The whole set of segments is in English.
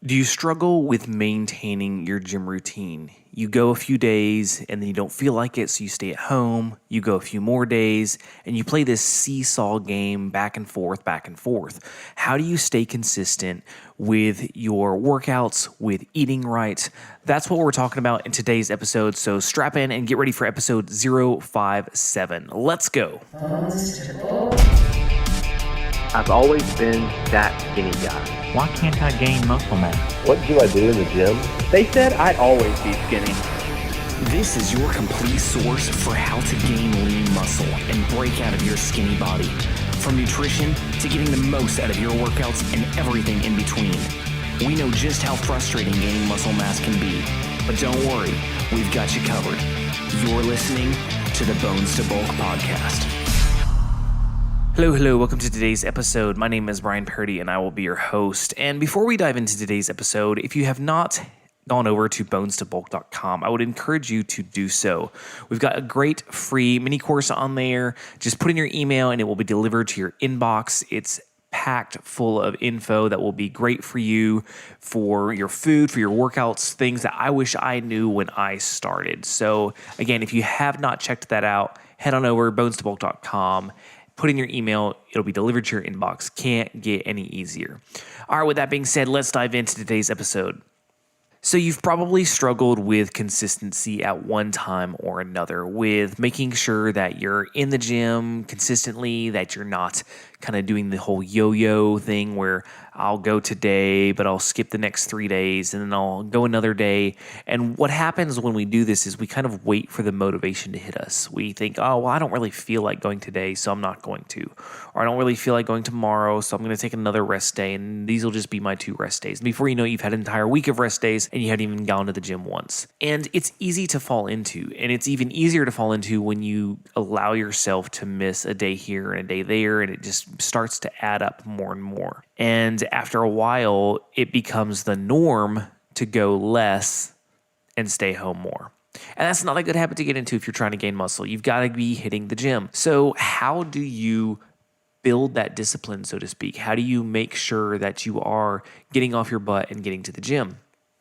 Do you struggle with maintaining your gym routine? You go a few days and then you don't feel like it, so you stay at home. You go a few more days and you play this seesaw game back and forth, back and forth. How do you stay consistent with your workouts, with eating right? That's what we're talking about in today's episode. So strap in and get ready for episode 057. Let's go. I've always been that skinny guy. Why can't I gain muscle mass? What do I do in the gym? They said I'd always be skinny. This is your complete source for how to gain lean muscle and break out of your skinny body. From nutrition to getting the most out of your workouts and everything in between. We know just how frustrating gaining muscle mass can be, but don't worry, we've got you covered. You're listening to the Bones to Bulk podcast. Hello, welcome to today's episode. My name is Brian Purdy and I will be your host. And before we dive into today's episode, if you have not gone over to bonestobulk.com, I would encourage you to do so. We've got a great free mini course on there. Just put in your email and it will be delivered to your inbox. It's packed full of info that will be great for you, for your food, for your workouts, things that I wish I knew when I started. So again, if you have not checked that out, head on over bonestobulk.com. Put in your email, it'll be delivered to your inbox. Can't get any easier. All right, with that being said, let's dive into today's episode. So you've probably struggled with consistency at one time or another, with making sure that you're in the gym consistently, that you're not kind of doing the whole yo-yo thing where I'll go today, but I'll skip the next 3 days and then I'll go another day. And what happens when we do this is we kind of wait for the motivation to hit us. We think, oh, well, I don't really feel like going today, so I'm not going to. Or I don't really feel like going tomorrow, so I'm going to take another rest day, and these will just be my 2 rest days. And before you know it, you've had an entire week of rest days and you haven't even gone to the gym once. And it's easy to fall into, and it's even easier to fall into when you allow yourself to miss a day here and a day there, and it just starts to add up more and more. And after a while, it becomes the norm to go less and stay home more. And that's not a good habit to get into if you're trying to gain muscle. You've got to be hitting the gym. So how do you build that discipline, so to speak? How do you make sure that you are getting off your butt and getting to the gym?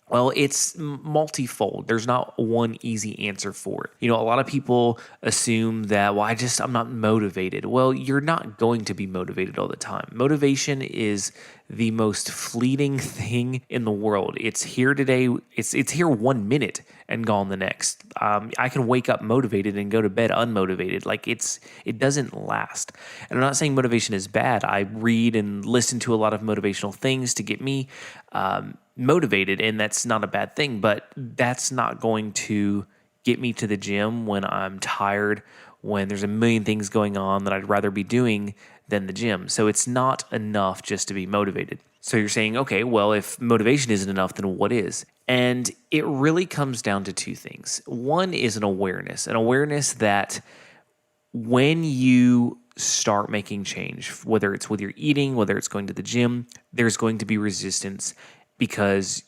Well, it's multifold. There's not one easy answer for it. You know, a lot of people assume that, well, I'm not motivated. Well, you're not going to be motivated all the time. Motivation is the most fleeting thing in the world. It's here today. It's here 1 minute and gone the next. I can wake up motivated and go to bed unmotivated. Like it doesn't last. And I'm not saying motivation is bad. I read and listen to a lot of motivational things to get me motivated, and that's not a bad thing, but that's not going to get me to the gym when I'm tired, when there's a million things going on that I'd rather be doing than the gym. So it's not enough just to be motivated. So you're saying, okay, well, if motivation isn't enough, then what is? And it really comes down to 2 things. One is an awareness that when you start making change, whether it's with your eating, whether it's going to the gym, there's going to be resistance, because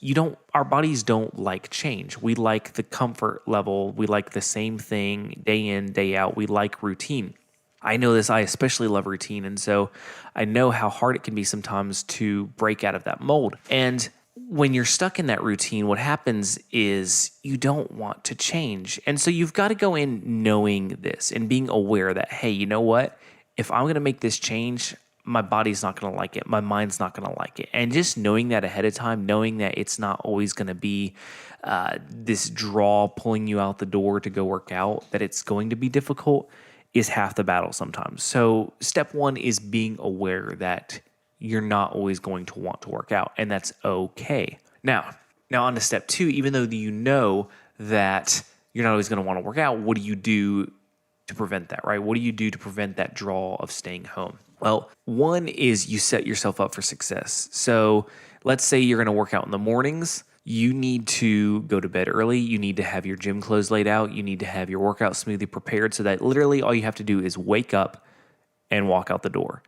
our bodies don't like change. We like the comfort level. We like the same thing day in, day out. We like routine. I know this. I especially love routine. And so I know how hard it can be sometimes to break out of that mold. And when you're stuck in that routine, what happens is you don't want to change. And so you've got to go in knowing this and being aware that, hey, you know what? If I'm going to make this change, my body's not going to like it. My mind's not going to like it. And just knowing that ahead of time, knowing that it's not always going to be this draw pulling you out the door to go work out, that it's going to be difficult, is half the battle sometimes. So step 1 is being aware that you're not always going to want to work out, and that's okay. Now on to step 2, even though you know that you're not always going to want to work out, what do you do to prevent that, right? What do you do to prevent that draw of staying home? Well, 1 is you set yourself up for success. So let's say you're going to work out in the mornings. You need to go to bed early. You need to have your gym clothes laid out. You need to have your workout smoothie prepared so that literally all you have to do is wake up, and walk out the door.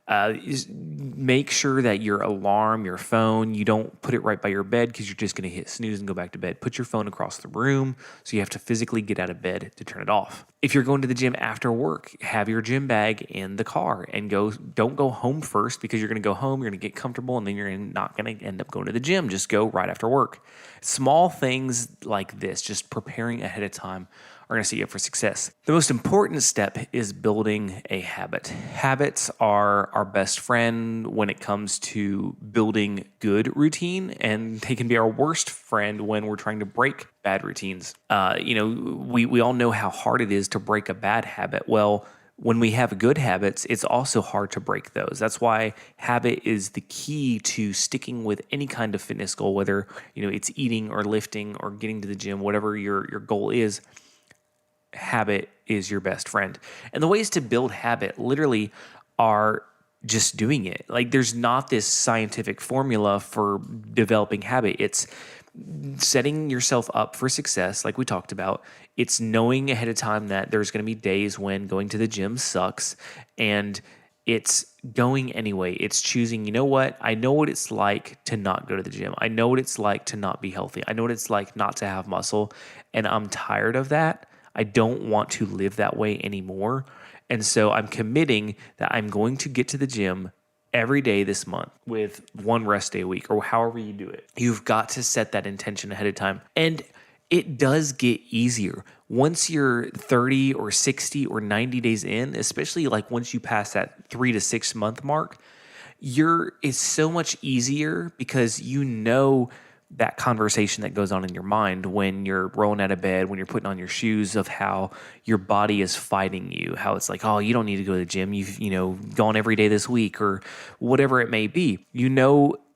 Make sure that your alarm, your phone, you don't put it right by your bed because you're just going to hit snooze and go back to bed. Put your phone across the room so you have to physically get out of bed to turn it off. If you're going to the gym after work, have your gym bag in the car and don't go home first because you're going to go home, you're going to get comfortable, and then you're not going to end up going to the gym. Just go right after work. Small things like this, just preparing ahead of time, are going to set you up for success. The most important step is building a habit. Habits are our best friend when it comes to building good routine, and they can be our worst friend when we're trying to break bad routines. We all know how hard it is to break a bad habit. Well, when we have good habits, it's also hard to break those. That's why habit is the key to sticking with any kind of fitness goal, whether it's eating or lifting or getting to the gym, whatever your goal is. Habit is your best friend. And the ways to build habit literally are just doing it. Like, there's not this scientific formula for developing habit. It's setting yourself up for success, like we talked about. It's knowing ahead of time that there's going to be days when going to the gym sucks, and it's going anyway. It's choosing, you know what? I know what it's like to not go to the gym. I know what it's like to not be healthy. I know what it's like not to have muscle, and I'm tired of that. I don't want to live that way anymore. And so I'm committing that I'm going to get to the gym every day this month with one rest day a week, or however you do it. You've got to set that intention ahead of time. And it does get easier. Once you're 30 or 60 or 90 days in, especially like once you pass that 3 to 6 month mark, it's so much easier because you know that conversation that goes on in your mind when you're rolling out of bed, when you're putting on your shoes, of how your body is fighting you, how it's like, oh, you don't need to go to the gym. You've gone every day this week, or whatever it may be.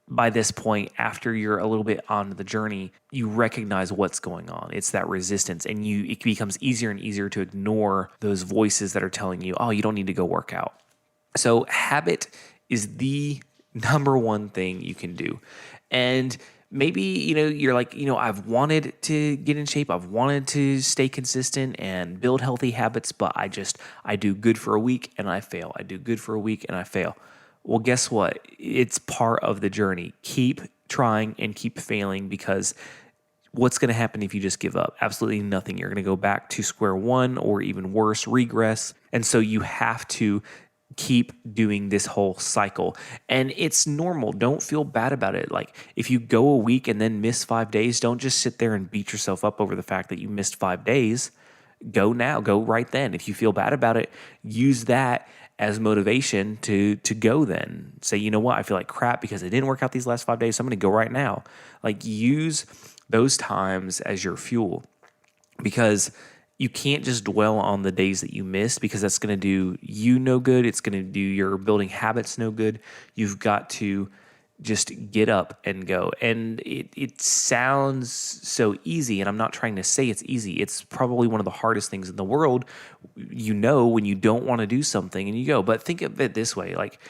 By this point, after you're a little bit on the journey, you recognize what's going on. It's that resistance, and it becomes easier and easier to ignore those voices that are telling you, oh, you don't need to go work out. So habit is the number one thing you can do. And maybe, you're like, I've wanted to get in shape. I've wanted to stay consistent and build healthy habits, but I do good for a week and I fail. I do good for a week and I fail. Well, guess what? It's part of the journey. Keep trying and keep failing, because what's going to happen if you just give up? Absolutely nothing. You're going to go back to square one, or even worse, regress. And so you have to keep doing this whole cycle. And it's normal. Don't feel bad about it. Like, if you go a week and then miss 5 days, don't just sit there and beat yourself up over the fact that you missed 5 days. Go now. Go right then. If you feel bad about it, use that as motivation to go then. Say, you know what? I feel like crap because I didn't work out these last 5 days, so I'm going to go right now. Like, use those times as your fuel, because you can't just dwell on the days that you missed, because that's going to do you no good. It's going to do your building habits no good. You've got to just get up and go. And it sounds so easy, and I'm not trying to say it's easy. It's probably one of the hardest things in the world, when you don't want to do something and you go. But think of it this way, like,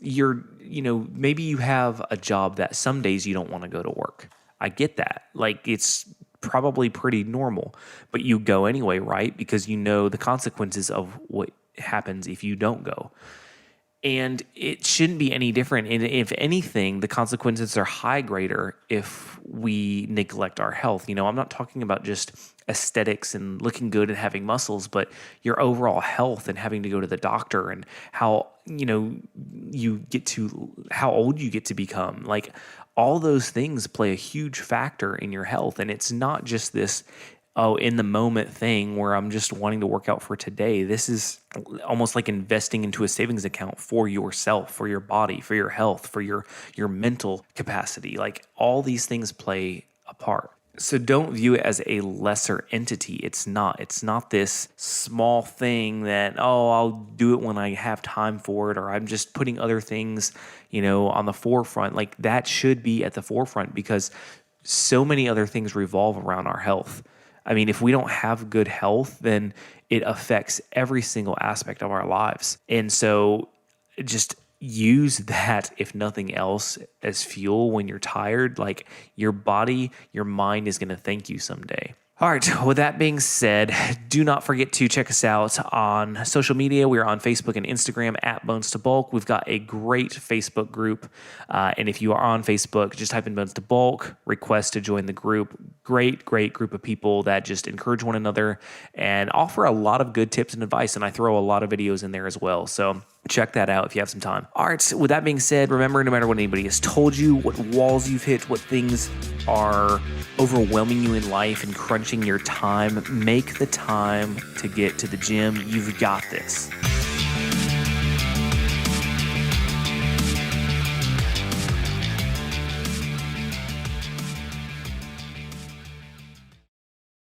maybe you have a job that some days you don't want to go to work. I get that. Like, it's probably pretty normal, but you go anyway, right? Because you know the consequences of what happens if you don't go. And it shouldn't be any different. And if anything, the consequences are greater if we neglect our health. I'm not talking about just aesthetics and looking good and having muscles, but your overall health and having to go to the doctor, and how, how old you get to become. Like, all those things play a huge factor in your health. And it's not just this, in the moment thing where I'm just wanting to work out for today. This is almost like investing into a savings account for yourself, for your body, for your health, for your mental capacity. Like, all these things play a part. So don't view it as a lesser entity. It's not this small thing that, I'll do it when I have time for it, or I'm just putting other things, on the forefront. Like, that should be at the forefront, because so many other things revolve around our health. I mean, if we don't have good health, then it affects every single aspect of our lives. And so just use that, if nothing else, as fuel when you're tired. Like, your body, your mind is going to thank you someday. All right, with that being said, do not forget to check us out on social media. We are on Facebook and Instagram at Bones to Bulk. We've got a great Facebook group. And if you are on Facebook, just type in Bones to Bulk, request to join the group. Great group of people that just encourage one another and offer a lot of good tips and advice. And I throw a lot of videos in there as well. So check that out if you have some time. All right, with that being said, remember, no matter what anybody has told you, what walls you've hit, what things are overwhelming you in life and crunching your time, make the time to get to the gym. You've got this.